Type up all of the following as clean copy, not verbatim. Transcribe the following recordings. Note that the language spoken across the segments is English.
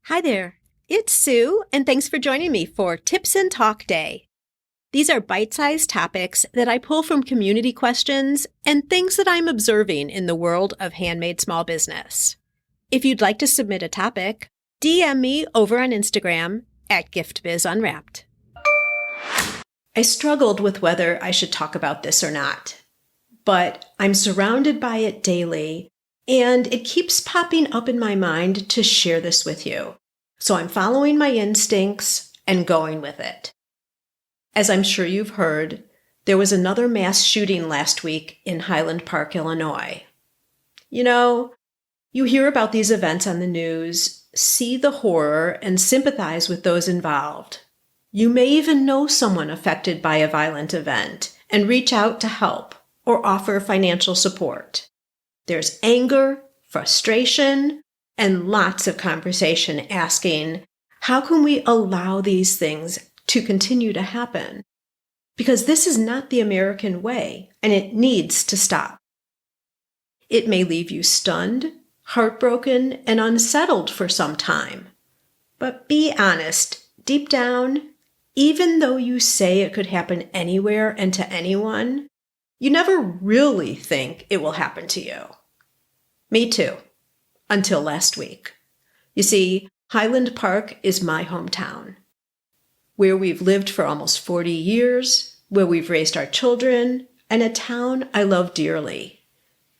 Hi there, it's Sue, and thanks for joining me for Tips and Talk Day. These are bite-sized topics that I pull from community questions and things that I'm observing in the world of handmade small business. If you'd like to submit a topic, DM me over on Instagram at GiftBizUnwrapped. I struggled with whether I should talk about this or not, but I'm surrounded by it daily, and it keeps popping up in my mind to share this with you. So I'm following my instincts and going with it. As I'm sure you've heard, there was another mass shooting last week in Highland Park, Illinois. You know, you hear about these events on the news, see the horror, and sympathize with those involved. You may even know someone affected by a violent event and reach out to help or offer financial support. There's anger, frustration, and lots of conversation asking, how can we allow these things to continue to happen? Because this is not the American way, and it needs to stop. It may leave you stunned, heartbroken, and unsettled for some time. But be honest, deep down, even though you say it could happen anywhere and to anyone, you never really think it will happen to you. Me too. Until last week. You see, Highland Park is my hometown, where we've lived for almost 40 years, where we've raised our children, and a town I love dearly.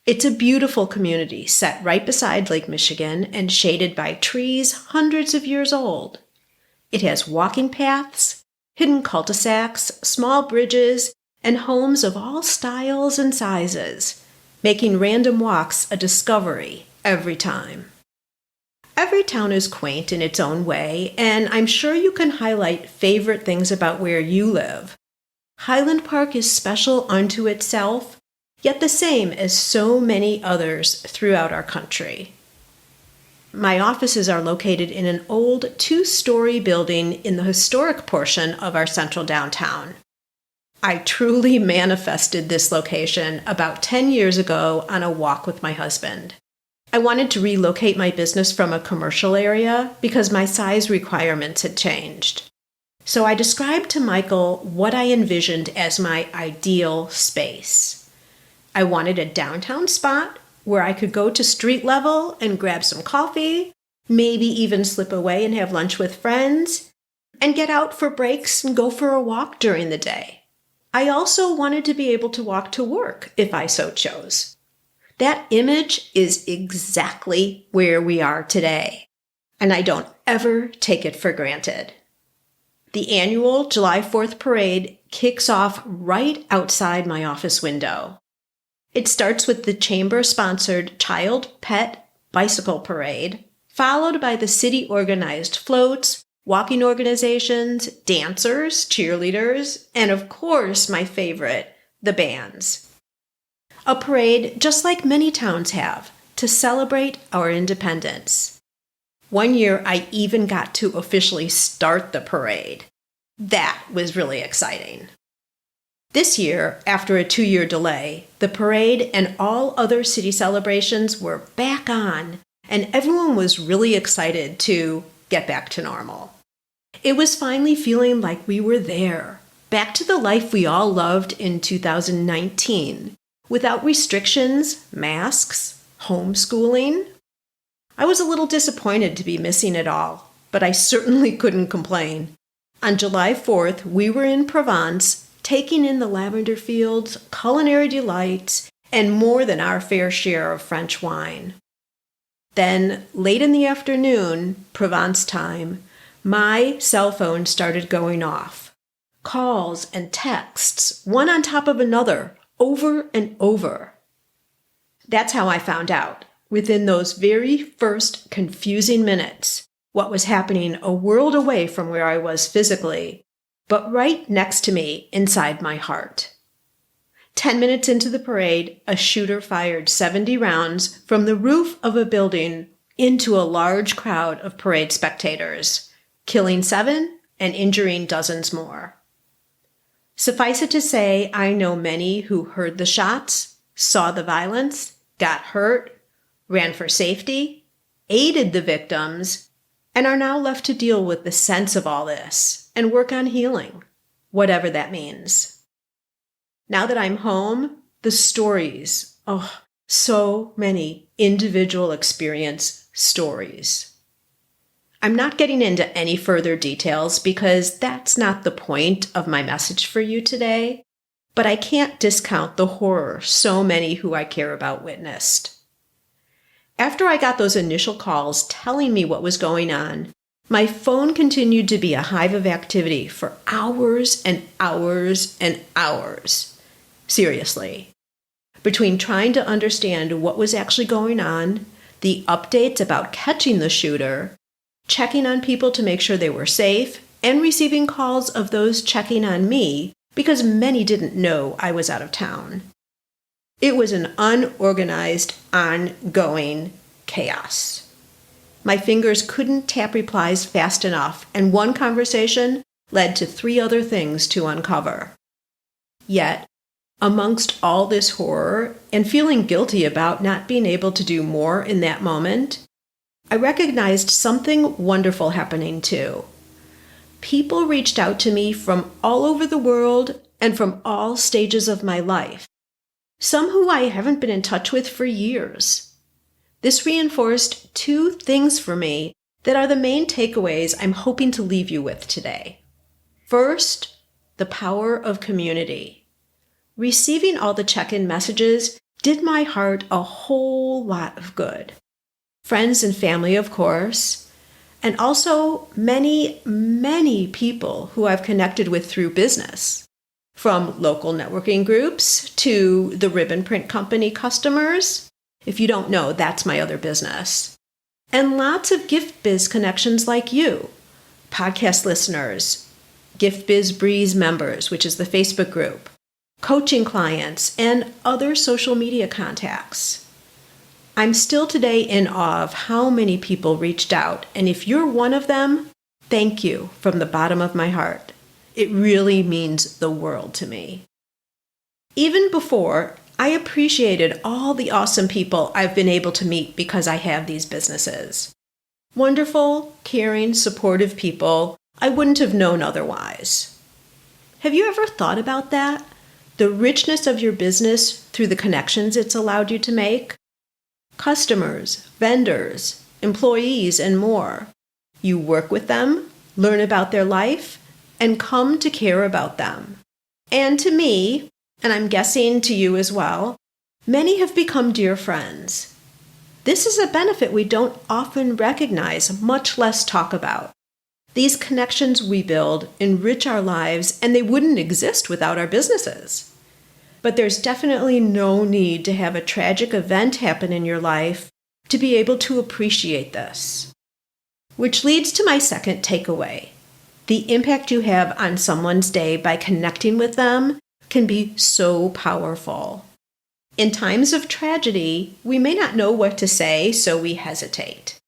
It's a beautiful community set right beside Lake Michigan and shaded by trees hundreds of years old. It has walking paths, hidden cul-de-sacs, small bridges, and homes of all styles and sizes, making random walks a discovery every time. Every town is quaint in its own way, and I'm sure you can highlight favorite things about where you live. Highland Park is special unto itself, yet the same as so many others throughout our country. My offices are located in an old two-story building in the historic portion of our central downtown. I truly manifested this location about 10 years ago on a walk with my husband. I wanted to relocate my business from a commercial area because my size requirements had changed. So I described to Michael what I envisioned as my ideal space. I wanted a downtown spot where I could go to street level and grab some coffee, maybe even slip away and have lunch with friends, and get out for breaks and go for a walk during the day. I also wanted to be able to walk to work if I so chose. That image is exactly where we are today, and I don't ever take it for granted. The annual July 4th parade kicks off right outside my office window. It starts with the chamber-sponsored Child Pet Bicycle Parade, followed by the city-organized floats, walking organizations, dancers, cheerleaders, and of course, my favorite, the bands. A parade just like many towns have to celebrate our independence. One year, I even got to officially start the parade. That was really exciting. This year, after a 2-year delay, the parade and all other city celebrations were back on, and everyone was really excited to get back to normal. It was finally feeling like we were there, back to the life we all loved in 2019. Without restrictions, masks, homeschooling. I was a little disappointed to be missing it all, but I certainly couldn't complain. On July 4th, we were in Provence, taking in the lavender fields, culinary delights, and more than our fair share of French wine. Then, late in the afternoon, Provence time, my cell phone started going off. Calls and texts, one on top of another, over and over. That's how I found out, within those very first confusing minutes, what was happening a world away from where I was physically, but right next to me inside my heart. 10 minutes into the parade, a shooter fired 70 rounds from the roof of a building into a large crowd of parade spectators, killing 7 and injuring dozens more. Suffice it to say, I know many who heard the shots, saw the violence, got hurt, ran for safety, aided the victims, and are now left to deal with the sense of all this and work on healing, whatever that means. Now that I'm home, the stories, so many individual experience stories. I'm not getting into any further details because that's not the point of my message for you today, but I can't discount the horror so many who I care about witnessed. After I got those initial calls telling me what was going on, my phone continued to be a hive of activity for hours and hours and hours. Seriously. Between trying to understand what was actually going on, the updates about catching the shooter, checking on people to make sure they were safe, and receiving calls of those checking on me because many didn't know I was out of town. It was an unorganized, ongoing chaos. My fingers couldn't tap replies fast enough, and one conversation led to 3 other things to uncover. Yet, amongst all this horror and feeling guilty about not being able to do more in that moment, I recognized something wonderful happening too. People reached out to me from all over the world and from all stages of my life, some who I haven't been in touch with for years. This reinforced 2 things for me that are the main takeaways I'm hoping to leave you with today. First, the power of community. Receiving all the check-in messages did my heart a whole lot of good. Friends and family, of course, and also many, many people who I've connected with through business, from local networking groups to the ribbon print company customers. If you don't know, that's my other business. And lots of Gift Biz connections like you, podcast listeners, Gift Biz Breeze members, which is the Facebook group, coaching clients, and other social media contacts. I'm still today in awe of how many people reached out, and if you're one of them, thank you from the bottom of my heart. It really means the world to me. Even before, I appreciated all the awesome people I've been able to meet because I have these businesses. Wonderful, caring, supportive people I wouldn't have known otherwise. Have you ever thought about that? The richness of your business through the connections it's allowed you to make? Customers, vendors, employees, and more. You work with them, learn about their life, and come to care about them. And to me, and I'm guessing to you as well, many have become dear friends. This is a benefit we don't often recognize, much less talk about. These connections we build enrich our lives, and they wouldn't exist without our businesses. But there's definitely no need to have a tragic event happen in your life to be able to appreciate this. Which leads to my second takeaway. The impact you have on someone's day by connecting with them can be so powerful. In times of tragedy, we may not know what to say, so we hesitate.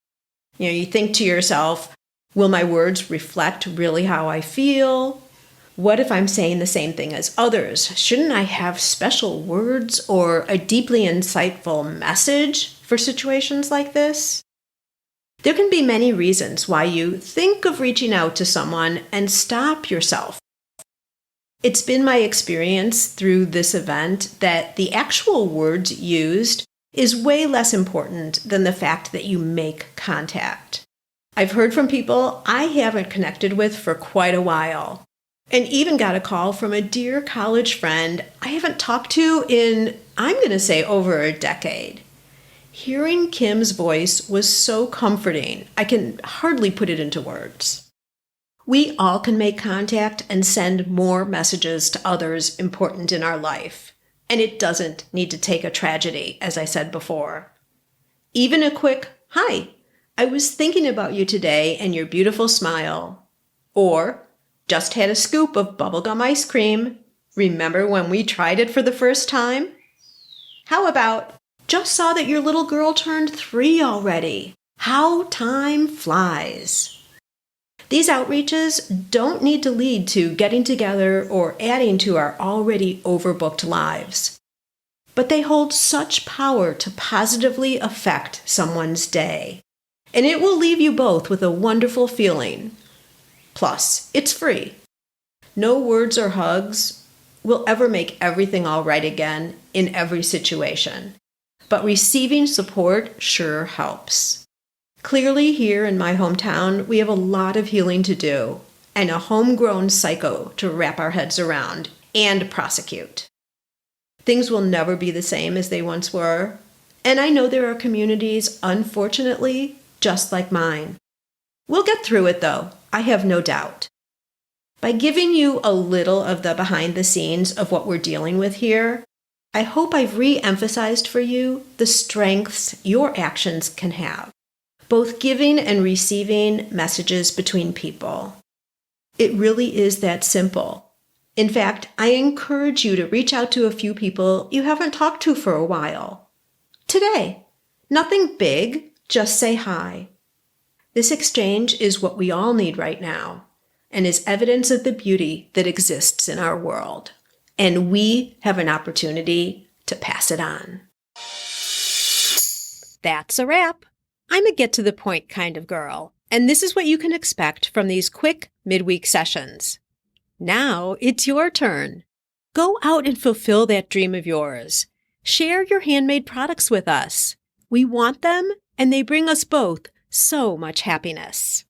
You think to yourself, will my words reflect really how I feel? What if I'm saying the same thing as others? Shouldn't I have special words or a deeply insightful message for situations like this? There can be many reasons why you think of reaching out to someone and stop yourself. It's been my experience through this event that the actual words used is way less important than the fact that you make contact. I've heard from people I haven't connected with for quite a while, and even got a call from a dear college friend I haven't talked to in, I'm going to say, over a decade. Hearing Kim's voice was so comforting, I can hardly put it into words. We all can make contact and send more messages to others important in our life, and it doesn't need to take a tragedy, as I said before. Even a quick, "Hi, I was thinking about you today and your beautiful smile," or "Just had a scoop of bubblegum ice cream. Remember when we tried it for the first time?" How about, "Just saw that your little girl turned 3 already. How time flies." These outreaches don't need to lead to getting together or adding to our already overbooked lives. But they hold such power to positively affect someone's day. And it will leave you both with a wonderful feeling. Plus, it's free. No words or hugs will ever make everything all right again in every situation. But receiving support sure helps. Clearly, here in my hometown, we have a lot of healing to do and a homegrown psycho to wrap our heads around and prosecute. Things will never be the same as they once were, and I know there are communities, unfortunately, just like mine. We'll get through it, though, I have no doubt. By giving you a little of the behind the scenes of what we're dealing with here, I hope I've re-emphasized for you the strengths your actions can have, both giving and receiving messages between people. It really is that simple. In fact, I encourage you to reach out to a few people you haven't talked to for a while. Today, nothing big, just say hi. This exchange is what we all need right now, and is evidence of the beauty that exists in our world. And we have an opportunity to pass it on. That's a wrap. I'm a get-to-the-point kind of girl, and this is what you can expect from these quick midweek sessions. Now it's your turn. Go out and fulfill that dream of yours. Share your handmade products with us. We want them, and they bring us both so much happiness.